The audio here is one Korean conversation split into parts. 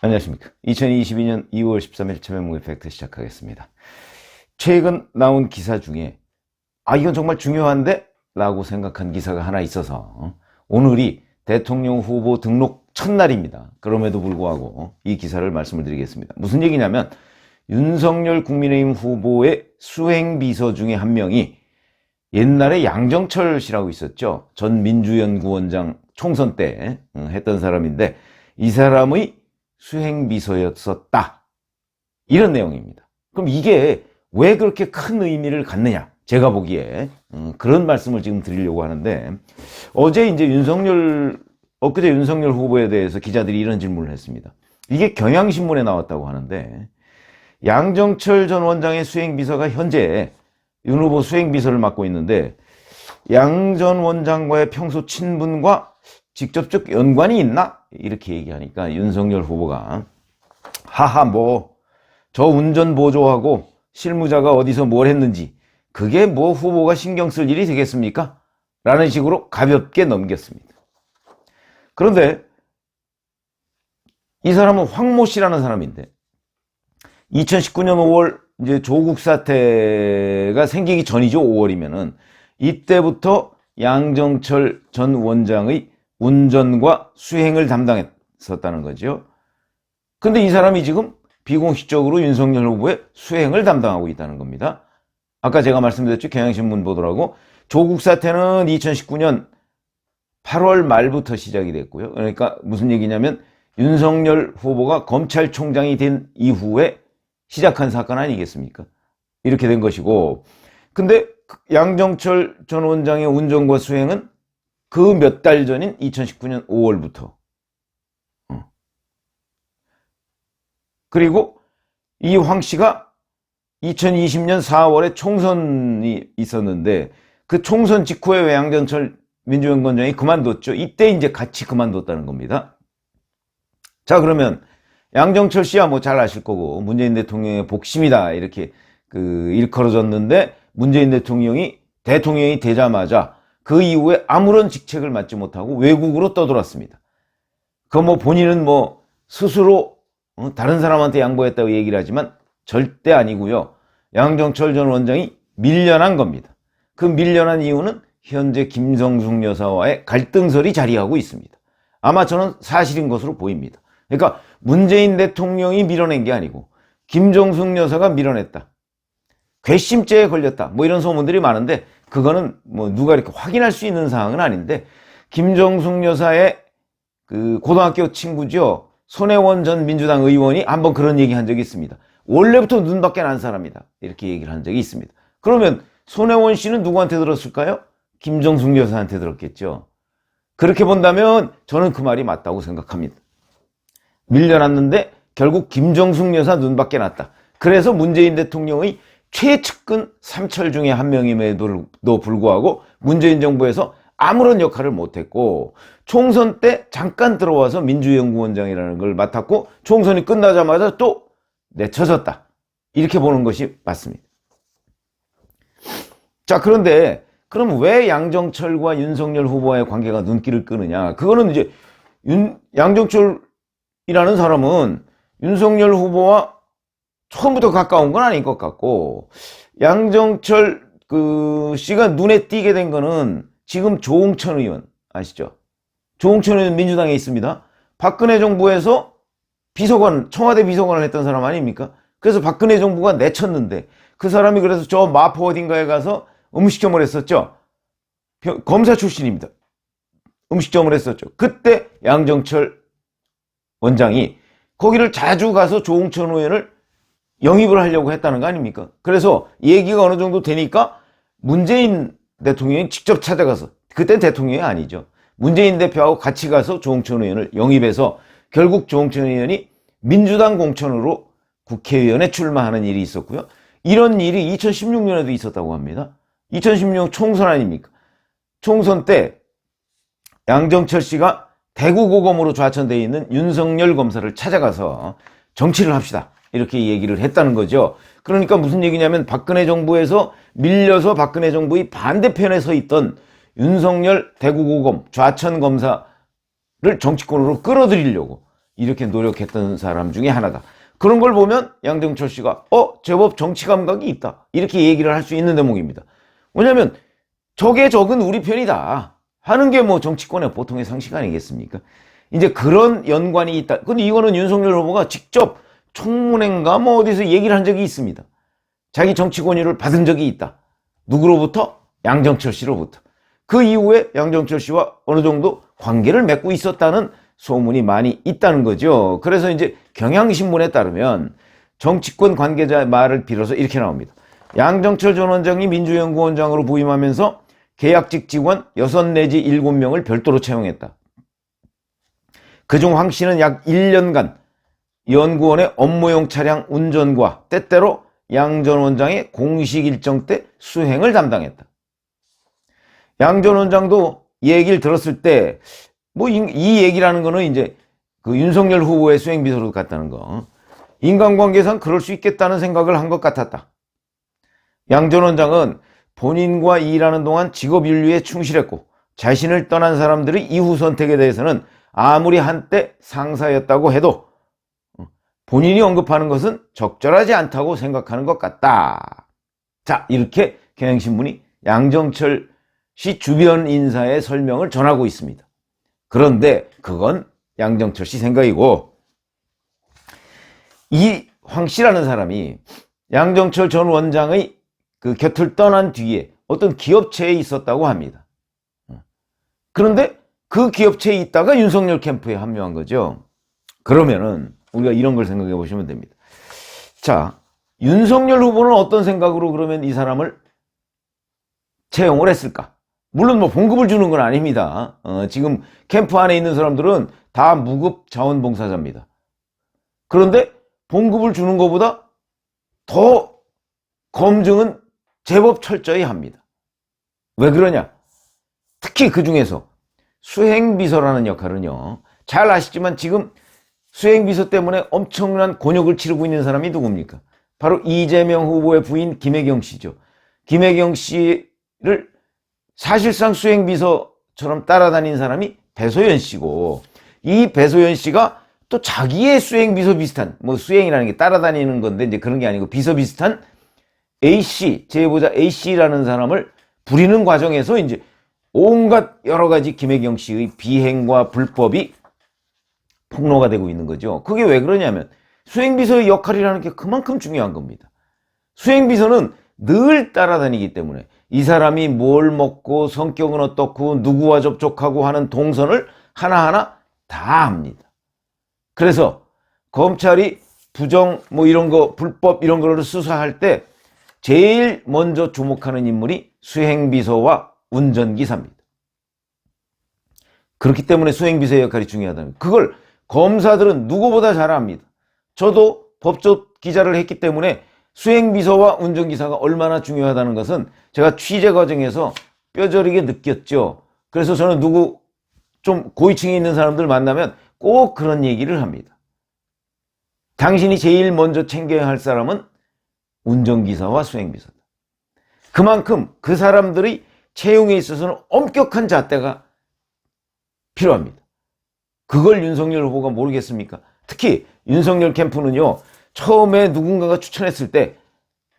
안녕하십니까. 2022년 2월 13일 최면목의 팩트 시작하겠습니다. 최근 나온 기사 중에 이건 정말 중요한데? 라고 생각한 기사가 하나 있어서 오늘이 대통령 후보 등록 첫날입니다. 그럼에도 불구하고 이 기사를 말씀을 드리겠습니다. 무슨 얘기냐면 윤석열 국민의힘 후보의 수행비서 중에 한 명이 옛날에 양정철 씨라고 있었죠. 전 민주연구원장 총선 때 했던 사람인데 이 사람의 수행비서였었다. 이런 내용입니다. 그럼 이게 왜 그렇게 큰 의미를 갖느냐? 제가 보기에 그런 말씀을 지금 드리려고 하는데 엊그제 윤석열 후보에 대해서 기자들이 이런 질문을 했습니다. 이게 경향신문에 나왔다고 하는데 양정철 전 원장의 수행비서가 현재 윤 후보 수행비서를 맡고 있는데 양 전 원장과의 평소 친분과 직접적 연관이 있나? 이렇게 얘기하니까 윤석열 후보가 저 운전 보조하고 실무자가 어디서 뭘 했는지 그게 뭐 후보가 신경 쓸 일이 되겠습니까? 라는 식으로 가볍게 넘겼습니다. 그런데 이 사람은 황모 씨라는 사람인데 2019년 5월 이제 조국 사태가 생기기 전이죠. 5월이면은 이때부터 양정철 전 원장의 운전과 수행을 담당했었다는 거죠. 근데 이 사람이 지금 비공식적으로 윤석열 후보의 수행을 담당하고 있다는 겁니다. 아까 제가 말씀드렸죠. 경향신문 보도라고. 조국 사태는 2019년 8월 말부터 시작이 됐고요. 그러니까 무슨 얘기냐면 윤석열 후보가 검찰총장이 된 이후에 시작한 사건 아니겠습니까? 이렇게 된 것이고, 근데 양정철 전 원장의 운전과 수행은 그 몇 달 전인 2019년 5월부터. 그리고 이 황 씨가 2020년 4월에 총선이 있었는데 그 총선 직후에 왜 양정철 민주연구원장이 그만뒀죠. 이때 이제 같이 그만뒀다는 겁니다. 자, 그러면 양정철 씨야 뭐 잘 아실 거고 문재인 대통령의 복심이다 이렇게 일컬어졌는데 문재인 대통령이 되자마자 그 이후에 아무런 직책을 맡지 못하고 외국으로 떠돌았습니다. 본인은 스스로 다른 사람한테 양보했다고 얘기를 하지만 절대 아니고요. 양정철 전 원장이 밀려난 겁니다. 그 밀려난 이유는 현재 김성숙 여사와의 갈등설이 자리하고 있습니다. 아마 저는 사실인 것으로 보입니다. 그러니까 문재인 대통령이 밀어낸 게 아니고 김정숙 여사가 밀어냈다. 괘씸죄에 걸렸다. 이런 소문들이 많은데 그거는 누가 이렇게 확인할 수 있는 사항은 아닌데 김정숙 여사의 그 고등학교 친구죠. 손혜원 전 민주당 의원이 한번 그런 얘기 한 적이 있습니다. 원래부터 눈밖에 난 사람이다. 이렇게 얘기를 한 적이 있습니다. 그러면 손혜원 씨는 누구한테 들었을까요? 김정숙 여사한테 들었겠죠. 그렇게 본다면 저는 그 말이 맞다고 생각합니다. 밀려났는데 결국 김정숙 여사 눈밖에 났다. 그래서 문재인 대통령의 최측근 삼철 중에 한 명임에도 불구하고 문재인 정부에서 아무런 역할을 못했고 총선 때 잠깐 들어와서 민주연구원장이라는 걸 맡았고 총선이 끝나자마자 또 내쳐졌다. 이렇게 보는 것이 맞습니다. 자, 그런데 그럼 왜 양정철과 윤석열 후보와의 관계가 눈길을 끄느냐? 그거는 이제 양정철이라는 사람은 윤석열 후보와 처음부터 가까운 건 아닌 것 같고 양정철 씨가 눈에 띄게 된 거는 지금 조응천 의원 아시죠? 조응천 의원 민주당에 있습니다. 박근혜 정부에서 청와대 비서관을 했던 사람 아닙니까? 그래서 박근혜 정부가 내쳤는데 그 사람이 그래서 저 마포 어딘가에 가서 음식점을 했었죠. 검사 출신입니다. 음식점을 했었죠. 그때 양정철 원장이 거기를 자주 가서 조응천 의원을 영입을 하려고 했다는 거 아닙니까? 그래서 얘기가 어느 정도 되니까 문재인 대통령이 직접 찾아가서, 그땐 대통령이 아니죠. 문재인 대표하고 같이 가서 조응천 의원을 영입해서 결국 조응천 의원이 민주당 공천으로 국회의원에 출마하는 일이 있었고요. 이런 일이 2016년에도 있었다고 합니다. 2016년 총선 아닙니까? 총선 때 양정철 씨가 대구고검으로 좌천되어 있는 윤석열 검사를 찾아가서 정치를 합시다. 이렇게 얘기를 했다는 거죠. 그러니까 무슨 얘기냐면 박근혜 정부에서 밀려서 박근혜 정부의 반대편에 서 있던 윤석열 대구고검 좌천 검사를 정치권으로 끌어들이려고 이렇게 노력했던 사람 중에 하나다. 그런 걸 보면 양정철 씨가 제법 정치 감각이 있다, 이렇게 얘기를 할 수 있는 대목입니다. 왜냐하면 적의 적은 우리 편이다 하는 게 뭐 정치권의 보통의 상식 아니겠습니까? 이제 그런 연관이 있다. 근데 이거는 윤석열 후보가 직접 청문회인가 뭐 어디서 얘기를 한 적이 있습니다. 자기 정치 권유를 받은 적이 있다. 누구로부터? 양정철 씨로부터. 그 이후에 양정철 씨와 어느 정도 관계를 맺고 있었다는 소문이 많이 있다는 거죠. 그래서 이제 경향신문에 따르면 정치권 관계자의 말을 빌어서 이렇게 나옵니다. 양정철 전 원장이 민주연구원장으로 부임하면서 계약직 직원 6 내지 7명을 별도로 채용했다. 그중 황 씨는 약 1년간 연구원의 업무용 차량 운전과 때때로 양 전 원장의 공식 일정 때 수행을 담당했다. 양 전 원장도 얘기를 들었을 때 뭐 이 얘기라는 거는 이제 그 윤석열 후보의 수행비서로 갔다는 거. 인간관계상 그럴 수 있겠다는 생각을 한 것 같았다. 양 전 원장은 본인과 일하는 동안 직업윤리에 충실했고 자신을 떠난 사람들의 이후 선택에 대해서는 아무리 한때 상사였다고 해도 본인이 언급하는 것은 적절하지 않다고 생각하는 것 같다. 자, 이렇게 경향신문이 양정철 씨 주변 인사의 설명을 전하고 있습니다. 그런데 그건 양정철 씨 생각이고, 이 황 씨라는 사람이 양정철 전 원장의 그 곁을 떠난 뒤에 어떤 기업체에 있었다고 합니다. 그런데 그 기업체에 있다가 윤석열 캠프에 합류한 거죠. 그러면은 우리가 이런 걸 생각해 보시면 됩니다. 자, 윤석열 후보는 어떤 생각으로 그러면 이 사람을 채용을 했을까? 물론 뭐 봉급을 주는 건 아닙니다. 지금 캠프 안에 있는 사람들은 다 무급 자원봉사자입니다. 그런데 봉급을 주는 것보다 더 검증은 제법 철저히 합니다. 왜 그러냐? 특히 그 중에서 수행비서라는 역할은요, 잘 아시지만 지금 수행비서 때문에 엄청난 곤욕을 치르고 있는 사람이 누굽니까? 바로 이재명 후보의 부인 김혜경 씨죠. 김혜경 씨를 사실상 수행비서처럼 따라다닌 사람이 배소연 씨고, 이 배소연 씨가 또 자기의 수행비서 비슷한, 뭐 수행이라는 게 따라다니는 건데 이제 그런 게 아니고 비서 비슷한 A씨, 제보자 A씨라는 사람을 부리는 과정에서 이제 온갖 여러 가지 김혜경 씨의 비행과 불법이 폭로가 되고 있는 거죠. 그게 왜 그러냐면 수행비서의 역할이라는 게 그만큼 중요한 겁니다. 수행비서는 늘 따라다니기 때문에 이 사람이 뭘 먹고 성격은 어떻고 누구와 접촉하고 하는 동선을 하나하나 다 합니다. 그래서 검찰이 부정 뭐 이런 거 불법 이런 거를 수사할 때 제일 먼저 주목하는 인물이 수행비서와 운전기사입니다. 그렇기 때문에 수행비서의 역할이 중요하다는, 그걸 검사들은 누구보다 잘 압니다. 저도 법조 기자를 했기 때문에 수행비서와 운전기사가 얼마나 중요하다는 것은 제가 취재 과정에서 뼈저리게 느꼈죠. 그래서 저는 누구 좀 고위층에 있는 사람들 만나면 꼭 그런 얘기를 합니다. 당신이 제일 먼저 챙겨야 할 사람은 운전기사와 수행비서다. 그만큼 그 사람들이 채용에 있어서는 엄격한 잣대가 필요합니다. 그걸 윤석열 후보가 모르겠습니까? 특히 윤석열 캠프는요, 처음에 누군가가 추천했을 때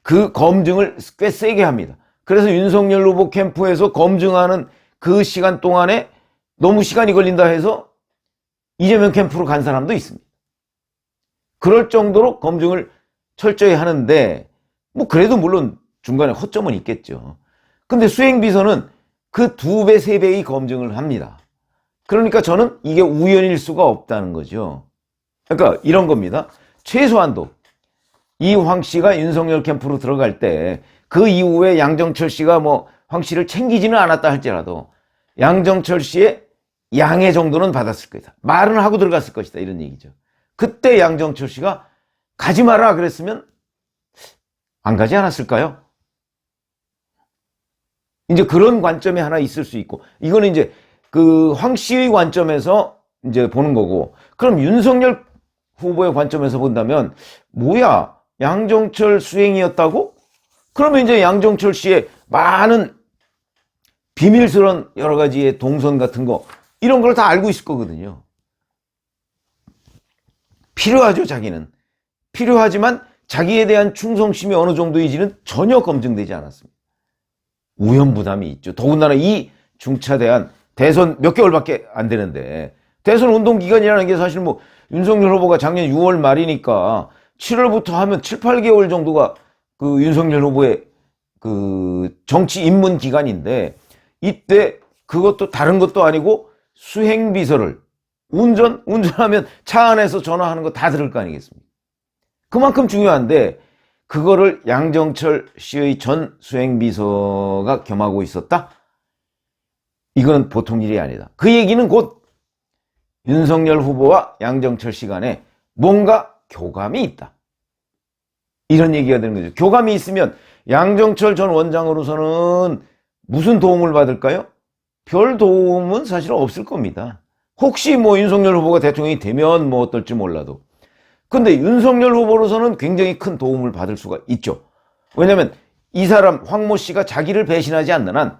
그 검증을 꽤 세게 합니다. 그래서 윤석열 후보 캠프에서 검증하는 그 시간 동안에 너무 시간이 걸린다 해서 이재명 캠프로 간 사람도 있습니다. 그럴 정도로 검증을 철저히 하는데, 뭐 그래도 물론 중간에 허점은 있겠죠. 근데 수행비서는 그 2배, 3배의 검증을 합니다. 그러니까 저는 이게 우연일 수가 없다는 거죠. 그러니까 이런 겁니다. 최소한도 이 황 씨가 윤석열 캠프로 들어갈 때 그 이후에 양정철 씨가 뭐 황 씨를 챙기지는 않았다 할지라도 양정철 씨의 양해 정도는 받았을 것이다. 말은 하고 들어갔을 것이다. 이런 얘기죠. 그때 양정철 씨가 가지 마라 그랬으면 안 가지 않았을까요? 이제 그런 관점이 하나 있을 수 있고, 이거는 이제 그 황 씨의 관점에서 이제 보는 거고, 그럼 윤석열 후보의 관점에서 본다면 뭐야, 양정철 수행이었다고? 그러면 이제 양정철 씨의 많은 비밀스러운 여러 가지의 동선 같은 거 이런 걸 다 알고 있을 거거든요. 필요하죠, 자기는. 필요하지만 자기에 대한 충성심이 어느 정도인지는 전혀 검증되지 않았습니다. 우연부담이 있죠. 더군다나 이 중차대한 대선 몇 개월밖에 안 되는데, 대선 운동 기간이라는 게 사실 뭐 윤석열 후보가 작년 6월 말이니까 7월부터 하면 7, 8개월 정도가 그 윤석열 후보의 그 정치 입문 기간인데, 이때 그것도 다른 것도 아니고 수행비서를 운전하면 차 안에서 전화하는 거 다 들을 거 아니겠습니까? 그만큼 중요한데 그거를 양정철 씨의 전 수행비서가 겸하고 있었다? 이거는 보통 일이 아니다. 그 얘기는 곧 윤석열 후보와 양정철 씨 간에 뭔가 교감이 있다, 이런 얘기가 되는 거죠. 교감이 있으면 양정철 전 원장으로서는 무슨 도움을 받을까요? 별 도움은 사실 없을 겁니다. 혹시 뭐 윤석열 후보가 대통령이 되면 뭐 어떨지 몰라도. 근데 윤석열 후보로서는 굉장히 큰 도움을 받을 수가 있죠. 왜냐하면 이 사람 황모 씨가 자기를 배신하지 않는 한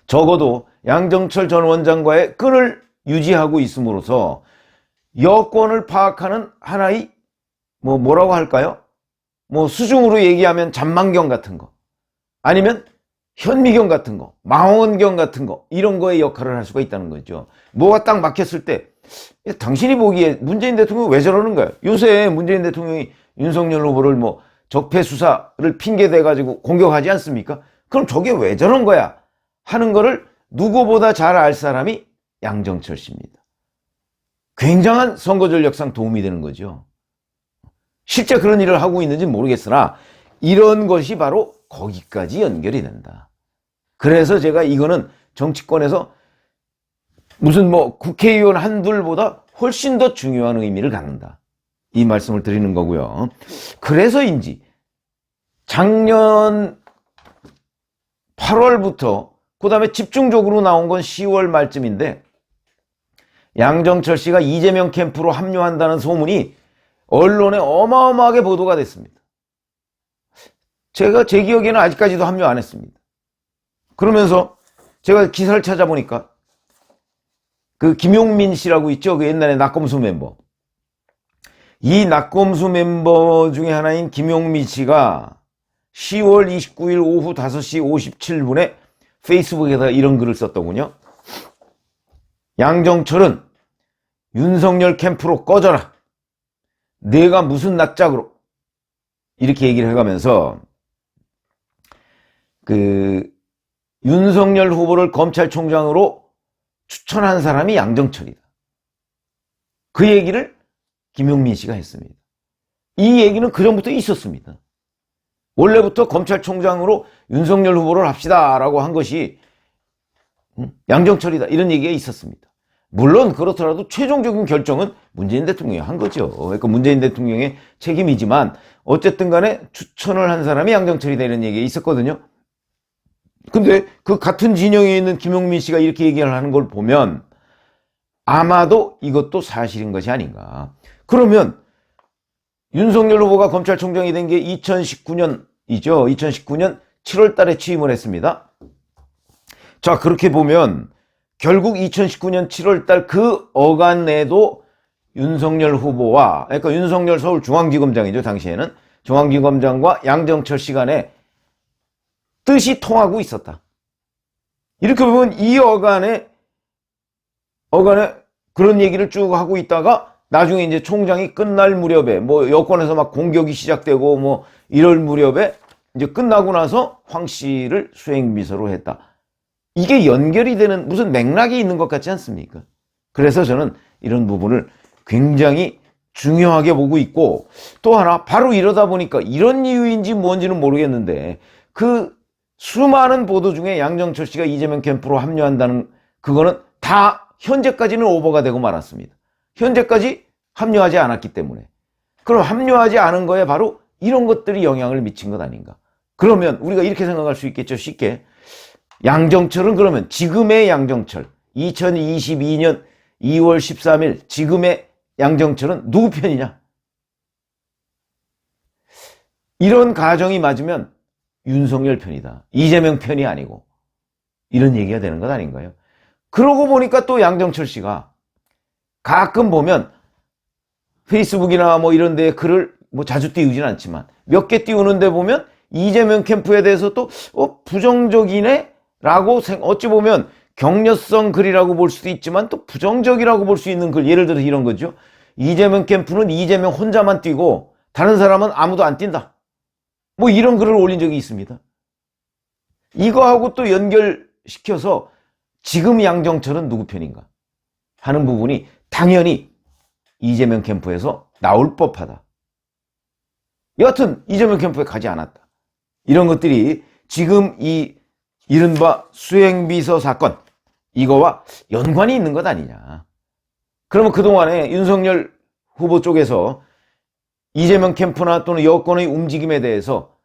적어도 양정철 전 원장과의 끈을 유지하고 있음으로써 여권을 파악하는 하나의 뭐라고 할까요? 뭐 수중으로 얘기하면 잔망경 같은 거, 아니면 현미경 같은 거, 망원경 같은 거, 이런 거의 역할을 할 수가 있다는 거죠. 뭐가 딱 막혔을 때 당신이 보기에 문재인 대통령이 왜 저러는 거야? 요새 문재인 대통령이 윤석열 후보를 뭐 적폐 수사를 핑계대 가지고 공격하지 않습니까? 그럼 저게 왜 저런 거야? 하는 거를 누구보다 잘 알 사람이 양정철 씨입니다. 굉장한 선거 전략상 도움이 되는 거죠. 실제 그런 일을 하고 있는지 모르겠으나 이런 것이 바로 거기까지 연결이 된다. 그래서 제가 이거는 정치권에서 무슨 뭐 국회의원 한둘보다 훨씬 더 중요한 의미를 갖는다, 이 말씀을 드리는 거고요. 그래서인지 작년 8월부터 그 다음에 집중적으로 나온 건 10월 말쯤인데, 양정철 씨가 이재명 캠프로 합류한다는 소문이 언론에 어마어마하게 보도가 됐습니다. 제가 제 기억에는 아직까지도 합류 안 했습니다. 그러면서 제가 기사를 찾아보니까 그 김용민 씨라고 있죠. 그 옛날에 낙검수 멤버. 이 낙검수 멤버 중에 하나인 김용민 씨가 10월 29일 오후 5시 57분에 페이스북에다 이런 글을 썼더군요. 양정철은 윤석열 캠프로 꺼져라. 내가 무슨 낯짝으로. 이렇게 얘기를 해가면서 그 윤석열 후보를 검찰총장으로 추천한 사람이 양정철이다, 그 얘기를 김용민 씨가 했습니다. 이 얘기는 그전부터 있었습니다. 원래부터 검찰총장으로 윤석열 후보를 합시다라고 한 것이 양정철이다, 이런 얘기가 있었습니다. 물론 그렇더라도 최종적인 결정은 문재인 대통령이 한 거죠. 그러니까 문재인 대통령의 책임이지만 어쨌든 간에 추천을 한 사람이 양정철이다, 이런 얘기가 있었거든요. 근데 그 같은 진영에 있는 김용민 씨가 이렇게 얘기를 하는 걸 보면 아마도 이것도 사실인 것이 아닌가. 그러면 윤석열 후보가 검찰총장이 된 게 2019년이죠. 2019년 7월 달에 취임을 했습니다. 자, 그렇게 보면 결국 2019년 7월 달 그 어간에도 윤석열 후보와, 그러니까 윤석열 서울중앙지검장이죠. 당시에는 중앙지검장과 양정철 씨 간에 뜻이 통하고 있었다. 이렇게 보면 이 어간에 그런 얘기를 쭉 하고 있다가 나중에 이제 총장이 끝날 무렵에 뭐 여권에서 막 공격이 시작되고 뭐 이럴 무렵에 이제 끝나고 나서 황 씨를 수행비서로 했다. 이게 연결이 되는 무슨 맥락이 있는 것 같지 않습니까? 그래서 저는 이런 부분을 굉장히 중요하게 보고 있고, 또 하나 바로 이러다 보니까 이런 이유인지 뭔지는 모르겠는데 그 수많은 보도 중에 양정철 씨가 이재명 캠프로 합류한다는 그거는 다 현재까지는 오버가 되고 말았습니다. 현재까지 합류하지 않았기 때문에. 그럼 합류하지 않은 거에 바로 이런 것들이 영향을 미친 것 아닌가. 그러면 우리가 이렇게 생각할 수 있겠죠. 쉽게. 양정철은 그러면 지금의 양정철, 2022년 2월 13일 지금의 양정철은 누구 편이냐? 이런 가정이 맞으면 윤석열 편이다, 이재명 편이 아니고, 이런 얘기가 되는 것 아닌가요? 그러고 보니까 또 양정철 씨가 가끔 보면 페이스북이나 뭐 이런 데 글을 뭐 자주 띄우진 않지만 몇 개 띄우는데 보면 이재명 캠프에 대해서 또 부정적이네? 라고 어찌 보면 격려성 글이라고 볼 수도 있지만 또 부정적이라고 볼 수 있는 글, 예를 들어서 이런 거죠. 이재명 캠프는 이재명 혼자만 뛰고 다른 사람은 아무도 안 뛴다. 뭐 이런 글을 올린 적이 있습니다. 이거하고 또 연결시켜서 지금 양정철은 누구 편인가 하는 부분이 당연히 이재명 캠프에서 나올 법하다. 여하튼 이재명 캠프에 가지 않았다. 이런 것들이 지금 이 이른바 수행비서 사건, 이거와 연관이 있는 것 아니냐. 그러면 그동안에 윤석열 후보 쪽에서 이재명 캠프나 또는 여권의 움직임에 대해서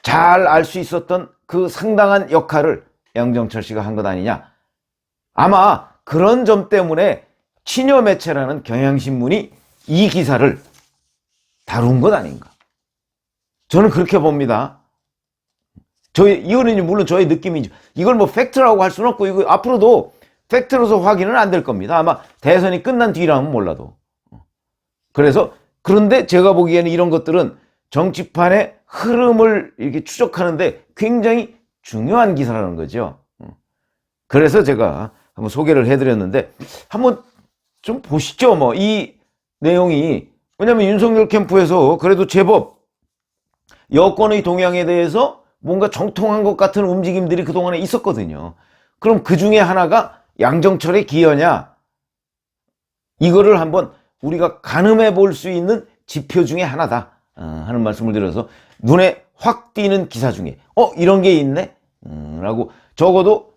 잘 알 수 있었던 그 상당한 역할을 양정철 씨가 한 것 아니냐. 아마 그런 점 때문에 친여매체라는 경향신문이 이 기사를 다룬 것 아닌가. 저는 그렇게 봅니다. 이거는 물론 저의 느낌이죠. 이걸 뭐 팩트라고 할 수는 없고, 이거 앞으로도 팩트로서 확인은 안 될 겁니다. 아마 대선이 끝난 뒤라면 몰라도. 그래서, 그런데 제가 보기에는 이런 것들은 정치판의 흐름을 이렇게 추적하는데 굉장히 중요한 기사라는 거죠. 그래서 제가 한번 소개를 해드렸는데, 한번 좀 보시죠. 뭐, 이 내용이, 왜냐면 윤석열 캠프에서 그래도 제법 여권의 동향에 대해서 뭔가 정통한 것 같은 움직임들이 그동안에 있었거든요. 그럼 그 중에 하나가 양정철의 기여냐? 이거를 한번 우리가 가늠해 볼 수 있는 지표 중에 하나다 하는 말씀을 드려서 눈에 확 띄는 기사 중에 이런 게 있네? 라고 적어도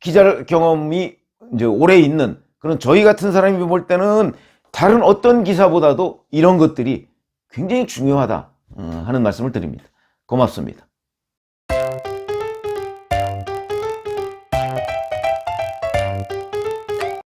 기자 경험이 이제 오래 있는 그런 저희 같은 사람이 볼 때는 다른 어떤 기사보다도 이런 것들이 굉장히 중요하다 하는 말씀을 드립니다. 고맙습니다.